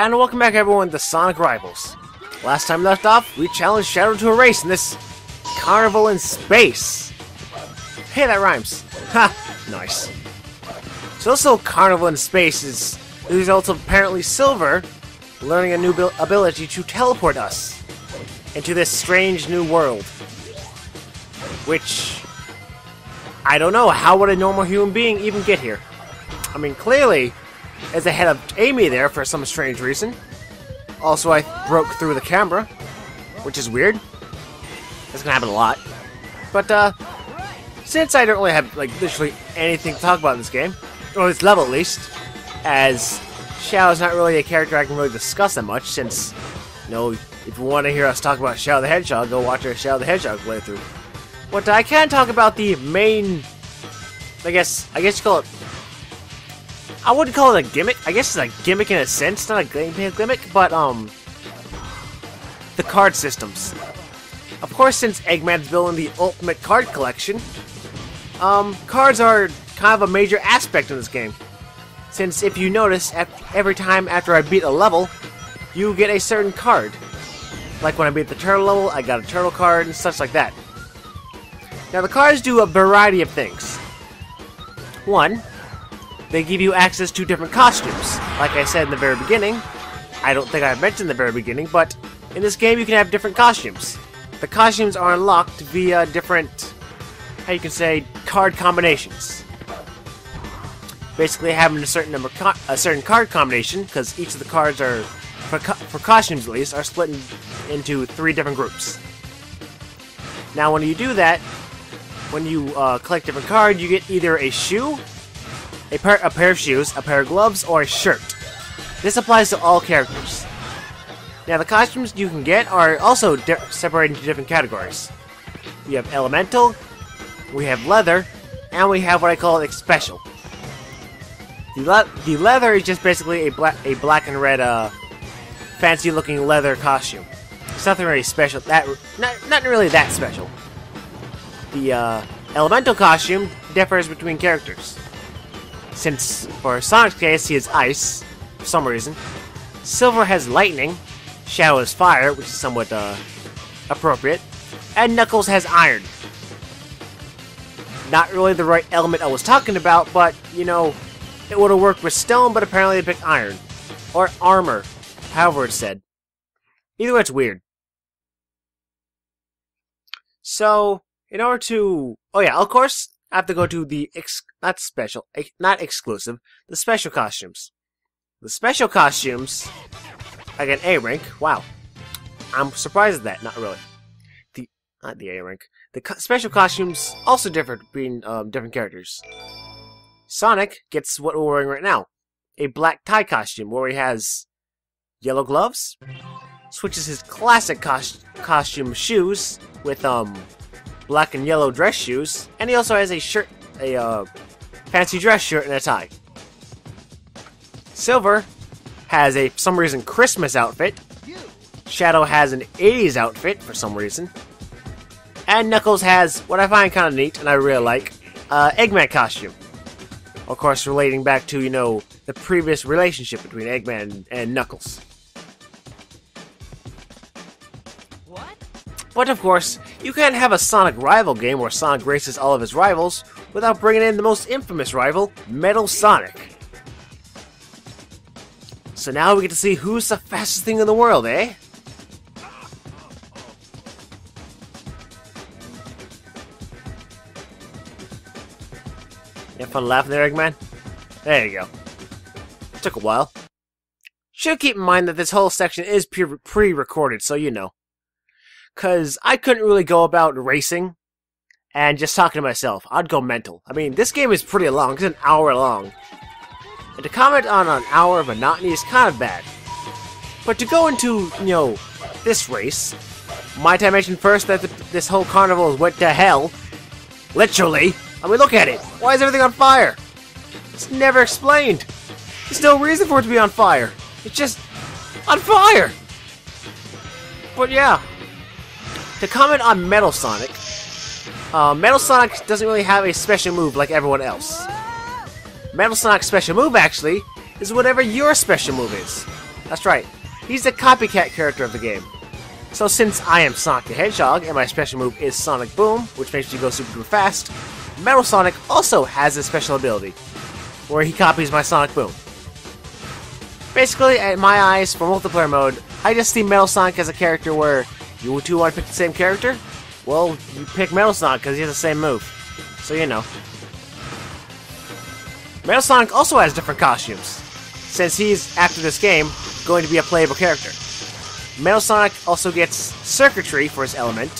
And welcome back everyone to Sonic Rivals. Last time left off, we challenged Shadow to a race in this carnival in space. Hey, that rhymes. Ha! Nice. So this little carnival in space is the result of apparently Silver learning a new ability to teleport us into this strange new world. Which, I don't know, how would a normal human being even get here? I mean, clearly, as ahead of Amy there for some strange reason. Also, I broke through the camera, which is weird. That's gonna happen a lot. But, since I don't really have, like, literally anything to talk about in this game, or this level at least, as Shadow's not really a character I can really discuss that much, since, you know, if you want to hear us talk about Shadow the Hedgehog, go watch our Shadow the Hedgehog playthrough. But I can talk about the main, I guess you call it, I wouldn't call it a gimmick. I guess it's a gimmick in a sense, not a gameplay gimmick, but, the card systems. Of course, since Eggman's building the ultimate card collection, cards are kind of a major aspect in this game. Since if you notice, every time after I beat a level, you get a certain card. Like when I beat the turtle level, I got a turtle card and such like that. Now the cards do a variety of things. One, they give you access to different costumes. Like I said in the very beginning, I don't think I mentioned in the very beginning, but in this game you can have different costumes. The costumes are unlocked via different, how you can say, card combinations. Basically having a certain number, a certain card combination, because each of the cards are, for costumes at least, are split into 3 different groups. Now when you do that, when you collect different cards, you get either a shoe, a pair of shoes, a pair of gloves, or a shirt. This applies to all characters. Now the costumes you can get are also separated into different categories. We have elemental, we have leather, and we have what I call special. The leather is just basically a black and red fancy looking leather costume. It's nothing really special. Not really that special. The elemental costume differs between characters. Since, for Sonic's case, he has ice, for some reason. Silver has lightning. Shadow has fire, which is somewhat, appropriate. And Knuckles has iron. Not really the right element I was talking about, but, you know, it would have worked with stone, but apparently they picked iron. Or armor, however it's said. Either way, it's weird. So, in order to... Oh yeah, of course, I have to go to the, not exclusive, the special costumes. The special costumes, I get an A rank. Wow. I'm surprised at that, not really. Not the A rank. The special costumes also differ between different characters. Sonic gets what we're wearing right now. A black tie costume where he has yellow gloves. Switches his classic costume shoes with, black and yellow dress shoes, and he also has a shirt, a fancy dress shirt and a tie. Silver has a, for some reason, Christmas outfit. Shadow has an 80s outfit for some reason. And Knuckles has what I find kind of neat and I really like, Eggman costume. Of course, relating back to, you know, the previous relationship between Eggman and Knuckles. But of course, you can't have a Sonic rival game where Sonic races all of his rivals without bringing in the most infamous rival, Metal Sonic. So now we get to see who's the fastest thing in the world, eh? You have fun laughing there, Eggman? There you go. Took a while. Should keep in mind that this whole section is pre-recorded, so you know. Because I couldn't really go about racing and just talking to myself. I'd go mental. I mean, this game is pretty long. It's an hour long. And to comment on an hour of monotony is kind of bad. But to go into, you know, this race, might I mention first that this whole carnival went to hell. Literally. I mean, look at it. Why is everything on fire? It's never explained. There's no reason for it to be on fire. It's just on fire. But yeah. To comment on Metal Sonic, Metal Sonic doesn't really have a special move like everyone else. Metal Sonic's special move, actually, is whatever your special move is. That's right. He's the copycat character of the game. So since I am Sonic the Hedgehog, and my special move is Sonic Boom, which makes me go super fast, Metal Sonic also has a special ability, where he copies my Sonic Boom. Basically, in my eyes, for multiplayer mode, I just see Metal Sonic as a character where you two want to pick the same character? Well, you pick Metal Sonic because he has the same move. So you know. Metal Sonic also has different costumes, since he's, after this game, going to be a playable character. Metal Sonic also gets circuitry for his element.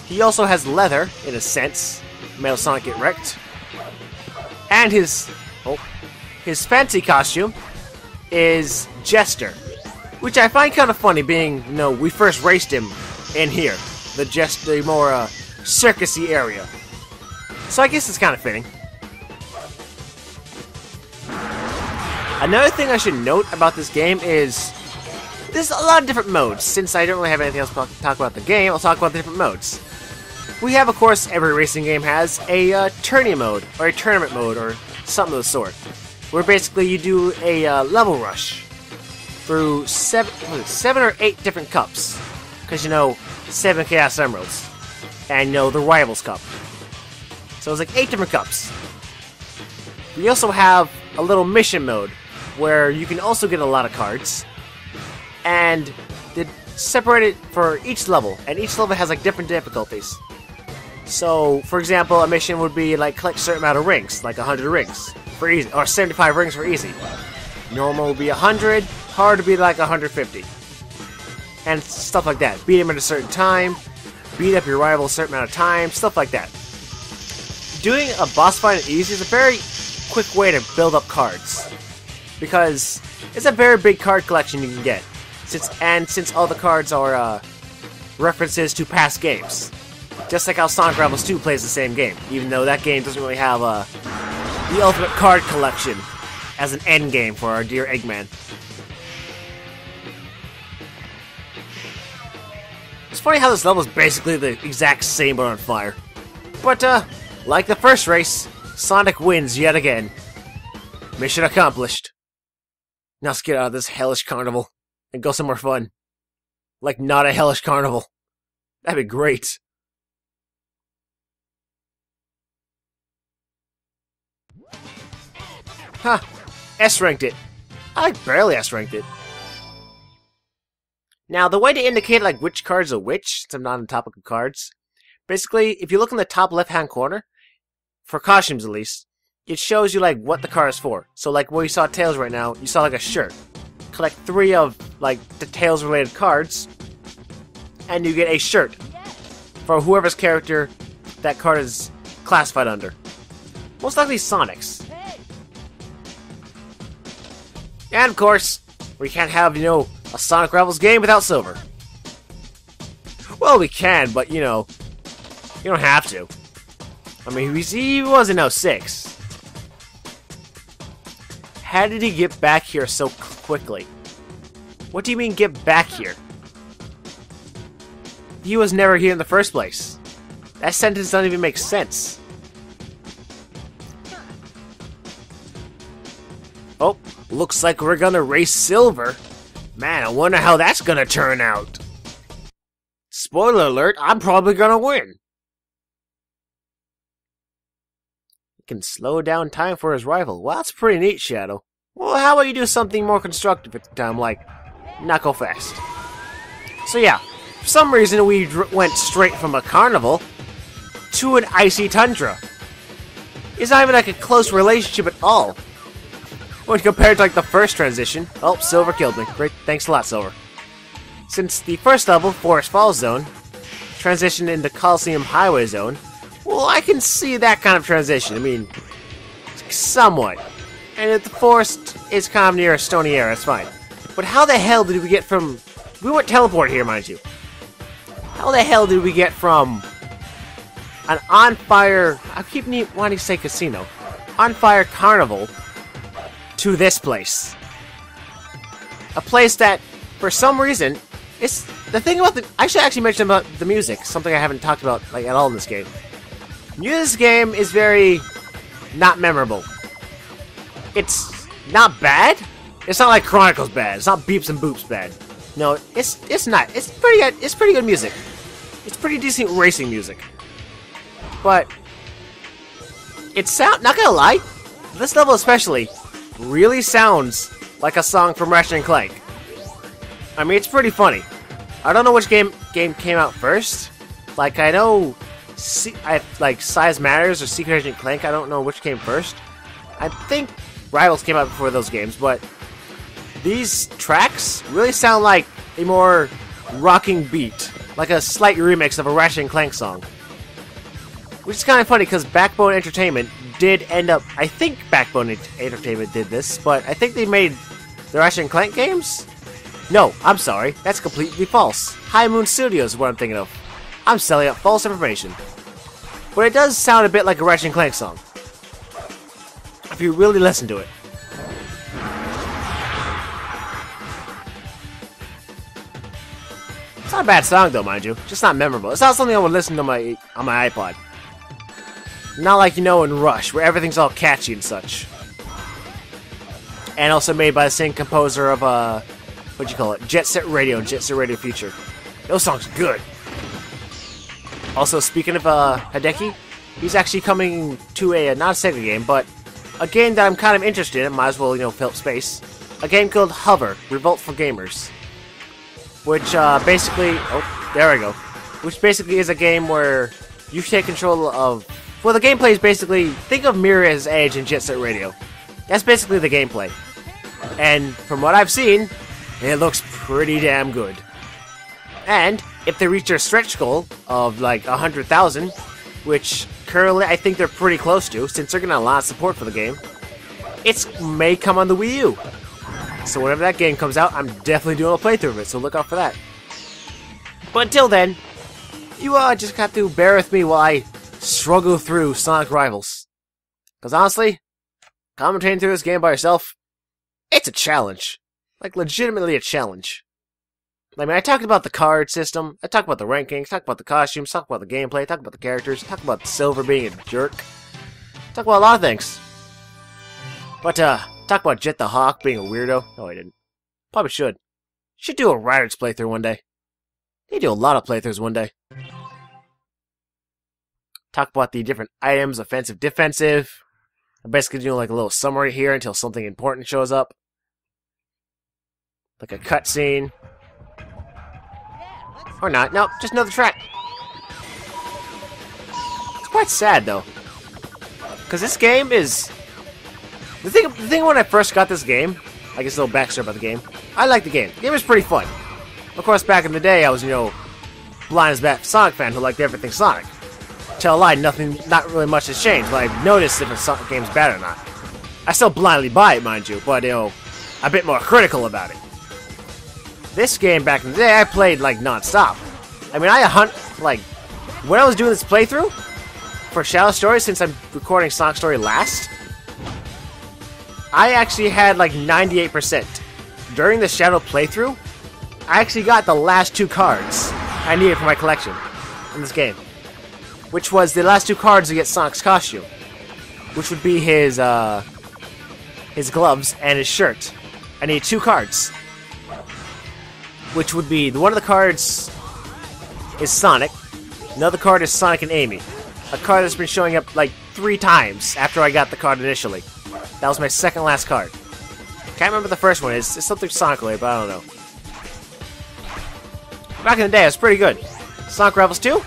He also has leather, in a sense. Metal Sonic Get Wrecked. And his fancy costume is Jester, which I find kind of funny, being, you know, we first raced him in here, the more circusy area. So I guess it's kind of fitting. Another thing I should note about this game is there's a lot of different modes. Since I don't really have anything else to talk about the game, I'll talk about the different modes. We have, of course, every racing game has a tourney mode, or a tournament mode, or something of the sort, where basically you do a level rush through 7 or 8 different cups. Because, you know, 7 Chaos Emeralds. And, you know, the Rivals Cup. So it's like 8 different cups. We also have a little mission mode, where you can also get a lot of cards. And they're separated for each level, and each level has like different difficulties. So, for example, a mission would be like collect a certain amount of rings, like 100 rings for easy, or 75 rings for easy. Normal would be 100, hard would be like 150, and stuff like that. Beat him at a certain time, beat up your rival a certain amount of time, stuff like that. Doing a boss fight in easy is a very quick way to build up cards, because it's a very big card collection you can get. Since all the cards are references to past games. Just like how Sonic Rebels 2 plays the same game, even though that game doesn't really have the ultimate card collection as an end game for our dear Eggman. It's funny how this level is basically the exact same but on fire. But, like the first race, Sonic wins yet again. Mission accomplished. Now let's get out of this hellish carnival and go somewhere fun. Like, not a hellish carnival. That'd be great. Huh. S-ranked it. I barely S-ranked it. Now, the way to indicate, like, which cards are which, since I'm not on the topic of cards, basically, if you look in the top left-hand corner, for costumes at least, it shows you, like, what the card is for. So, like, where you saw Tails right now, you saw, like, a shirt. Collect 3 of, like, the Tails-related cards, and you get a shirt for whoever's character that card is classified under. Most likely Sonic's. And, of course, we can't have, you know, a Sonic Rebels game without Silver. Well, we can, but, you know, you don't have to. I mean, he was in 06. How did he get back here so quickly? What do you mean, get back here? He was never here in the first place. That sentence doesn't even make sense. Oh, looks like we're gonna race Silver. Man, I wonder how that's gonna turn out. Spoiler alert, I'm probably gonna win. He can slow down time for his rival. Well, that's pretty neat, Shadow. Well, how about you do something more constructive at the time, like not go fast. So yeah, for some reason we went straight from a carnival to an icy tundra. It's not even like a close relationship at all. When compared to like the first transition. Oh, Silver killed me. Great, thanks a lot, Silver. Since the first level, Forest Falls Zone, transitioned into Coliseum Highway Zone, well, I can see that kind of transition. I mean, somewhat. And if the forest is kind of near a stony area, it's fine. But how the hell did we get from... We went teleport here, mind you. How the hell did we get from an on-fire... I keep wanting to say casino. On-fire carnival to this place. A place that, for some reason, it's... The thing about the... I should actually mention about the music. Something I haven't talked about like at all in this game. Music in this game is very... not memorable. It's not bad, It's not like Chronicles bad. It's not Beeps and Boops bad. No, it's not. It's pretty good. It's pretty good music. It's pretty decent racing music. But not gonna lie, this level especially really sounds like a song from Ratchet and Clank. I mean, it's pretty funny. I don't know which game came out first. Like, I know like Size Matters or Secret Agent Clank. I don't know which came first. I think Rivals came out before those games, but these tracks really sound like a more rocking beat, like a slight remix of a Ratchet and Clank song. Which is kind of funny because Backbone Entertainment did end up... I think Backbone Entertainment did this, but I think they made the Ratchet and Clank games? No, I'm sorry. That's completely false. High Moon Studios is what I'm thinking of. I'm selling out false information. But it does sound a bit like a Ratchet and Clank song, if you really listen to it. It's not a bad song though, mind you. Just not memorable. It's not something I would listen to on my iPod. Not like, you know, in Rush, where everything's all catchy and such. And also made by the same composer of, what'd you call it? Jet Set Radio and Jet Set Radio Future. Those songs are good. Also, speaking of, Hideki, he's actually coming to a, not a Sega game, but a game that I'm kind of interested in, might as well, you know, fill up space. A game called Hover, Revolt for Gamers. Which, basically, oh, there we go. Which basically is a game where you take control of... Well, the gameplay is basically... Think of Mirror's Edge and Jet Set Radio. That's basically the gameplay. And from what I've seen, it looks pretty damn good. And if they reach their stretch goal of like 100,000, which currently I think they're pretty close to, since they're getting a lot of support for the game, it may come on the Wii U. So whenever that game comes out, I'm definitely doing a playthrough of it, so look out for that. But until then, you just have to bear with me while I struggle through Sonic Rivals. Because honestly, commentating through this game by yourself, it's a challenge. Like, legitimately a challenge. I mean, I talked about the card system, I talked about the rankings, talked about the costumes, talked about the gameplay, talked about the characters, talked about Silver being a jerk. Talked about a lot of things. But, talk about Jet the Hawk being a weirdo. No, I didn't. Probably should. Should do a Riders playthrough one day. They do a lot of playthroughs one day. Talk about the different items, offensive, defensive. I'm basically doing like a little summary here until something important shows up. Like a cutscene. Or not. No, just another track. It's quite sad, though. Because this game is... The thing when I first got this game, I guess a little backstory about the game, I liked the game. The game was pretty fun. Of course, back in the day, I was, you know, blind as bat Sonic fan who liked everything Sonic. Tell a lie, not really much has changed, but I've noticed if a Sonic game's bad or not. I still blindly buy it, mind you, but, you know, a bit more critical about it. This game, back in the day, I played, like, non-stop. I mean, like, when I was doing this playthrough, for Shadow Story, since I'm recording Sonic Story last, I actually had, like, 98%. During the Shadow playthrough, I actually got the last 2 cards I needed for my collection in this game. Which was the last 2 cards to get Sonic's costume. Which would be his gloves and his shirt. I need 2 cards. Which would be, one of the cards is Sonic. Another card is Sonic and Amy. A card that's been showing up like 3 times after I got the card initially. That was my second last card. Can't remember the first one. It's something Sonic related, but I don't know. Back in the day, it was pretty good. Sonic Rivals 2?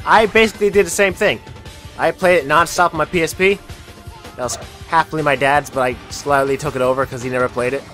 I basically did the same thing. I played it non-stop on my PSP. That was happily my dad's, but I slightly took it over because he never played it.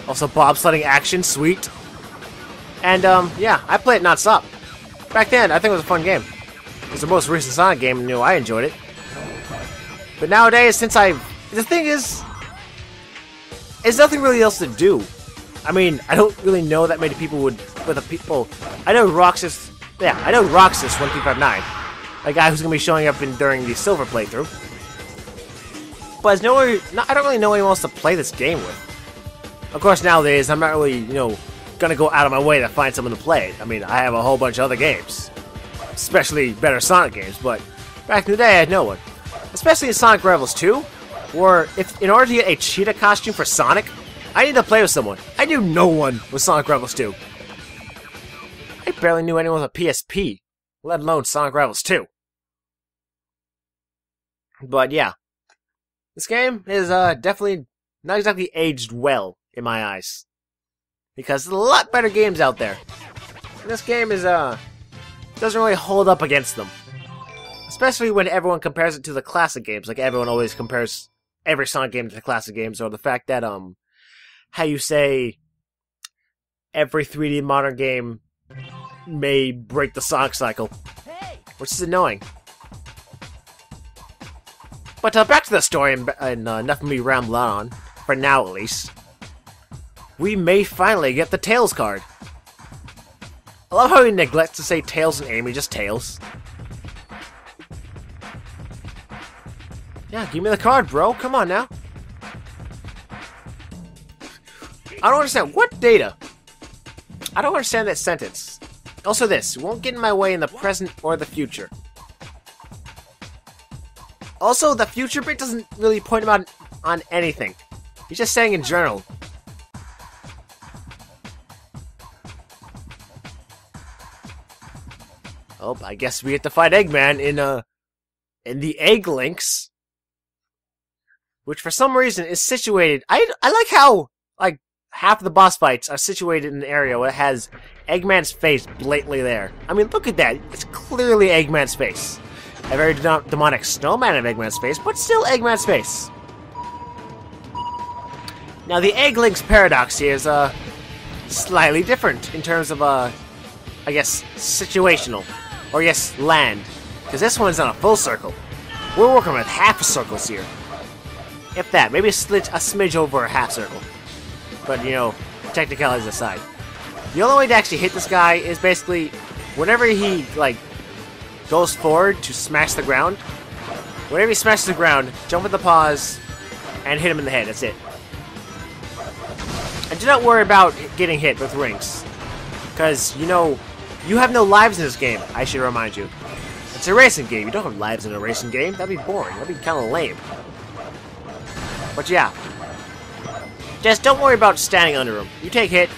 Also, bobsledding action, sweet. And, yeah, I played it non-stop. Back then, I think it was a fun game. It was the most recent Sonic game, and, you know, I enjoyed it. But nowadays, the thing is, there's nothing really else to do. I mean, I don't really know that many people I know Roxas, 1359, a guy who's going to be showing up during the Silver playthrough. But I don't really know anyone else to play this game with. Of course, nowadays, I'm not really, you know, gonna go out of my way to find someone to play it. I mean, I have a whole bunch of other games. Especially better Sonic games, but back in the day, I had no one. Especially in Sonic Rivals 2, where in order to get a cheetah costume for Sonic, I need to play with someone. I knew no one with Sonic Rebels 2. I barely knew anyone with a PSP, let alone Sonic Rebels 2. But yeah, this game is definitely not exactly aged well in my eyes, because there's a lot better games out there. And this game is doesn't really hold up against them, especially when everyone compares it to the classic games. Like everyone always compares every Sonic game to the classic games, or the fact that how you say every 3D modern game may break the Sonic cycle, which is annoying. But back to the story, and enough of me rambling on, for now at least. We may finally get the Tails card. I love how he neglects to say Tails and Amy, just Tails. Yeah, give me the card, bro. Come on now. I don't understand. What data? I don't understand that sentence. Also this, won't get in my way in the present or the future. Also, the future bit doesn't really point him out on anything. He's just saying in general. Oh, I guess we get to fight Eggman in the Egg Links, which for some reason is situated. I like how like half of the boss fights are situated in an area where it has Eggman's face blatantly there. I mean, look at that. It's clearly Eggman's face. A very demonic snowman of Eggman's face, but still Eggman's face. Now, the Egg Links paradox here is slightly different in terms of I guess situational, or yes, land, because this one's on a full circle. We're working with half circles here, if that, maybe a smidge over a half circle. But you know, technicalities aside, the only way to actually hit this guy is basically whenever he like goes forward to smash the ground. Whenever he smashes the ground, jump with the paws and hit him in the head. That's it. And do not worry about getting hit with rings, because you know you have no lives in this game. I should remind you, it's a racing game. You don't have lives in a racing game. That'd be boring. That'd be kind of lame. But yeah. Just don't worry about standing under him. You take hit,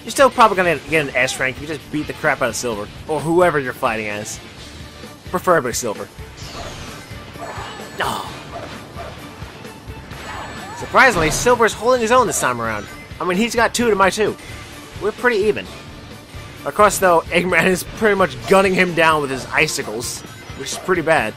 you're still probably gonna get an S rank if you just beat the crap out of Silver, or whoever you're fighting as. Preferably Silver. Oh. Surprisingly, Silver's holding his own this time around. I mean, he's got 2 to my 2. We're pretty even. Of course, though, Eggman is pretty much gunning him down with his icicles, which is pretty bad.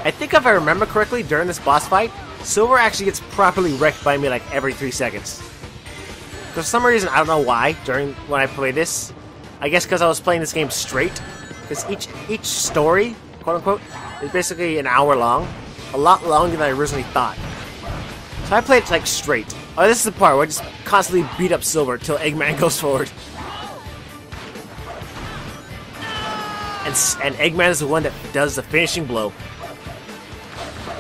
I think if I remember correctly, during this boss fight, Silver actually gets properly wrecked by me like every 3 seconds. For some reason, I don't know why, when I played this. I guess because I was playing this game straight. Because each story, quote-unquote, is basically an hour long. A lot longer than I originally thought. So I played it like straight. Oh, this is the part where I just constantly beat up Silver till Eggman goes forward. And Eggman is the one that does the finishing blow.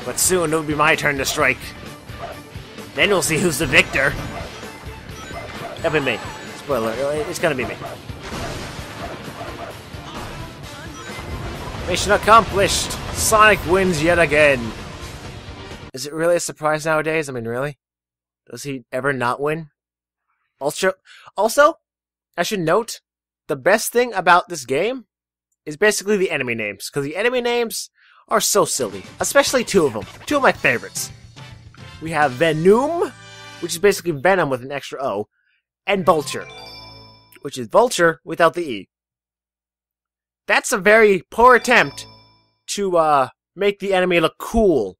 But soon it'll be my turn to strike. Then we'll see who's the victor. That'll be me. Spoiler, it's gonna be me. Mission accomplished! Sonic wins yet again! Is it really a surprise nowadays? I mean, really? Does he ever not win? Also, I should note, the best thing about this game is basically the enemy names, because the enemy names are so silly. Especially 2 of them. 2 of my favorites. We have Venom, which is basically Venom with an extra O, and Vulture, which is Vulture without the E. That's a very poor attempt to make the enemy look cool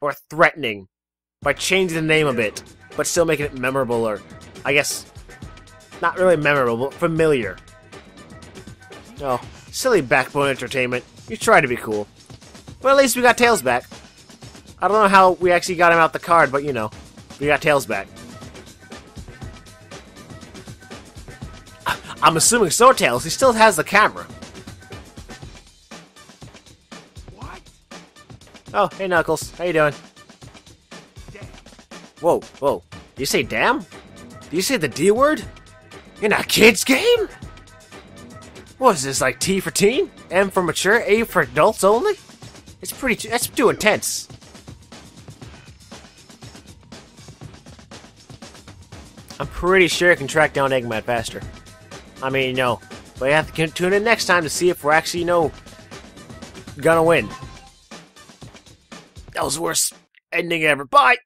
or threatening by changing the name a bit, but still making it memorable, or I guess not really memorable, but familiar. Oh, silly Backbone Entertainment. You try to be cool. But at least we got Tails back. I don't know how we actually got him out the card, but you know, we got Tails back. I'm assuming so, Tails. He still has the camera. What? Oh, hey Knuckles. How you doing? Whoa, whoa. Did you say damn? Did you say the D word? In a kid's game? What is this, like T for teen? M for mature? A for adults only? That's too intense. I'm pretty sure I can track down Eggman faster. I mean, you know, but you have to tune in next time to see if we're actually, you know, gonna win. That was the worst ending ever. Bye!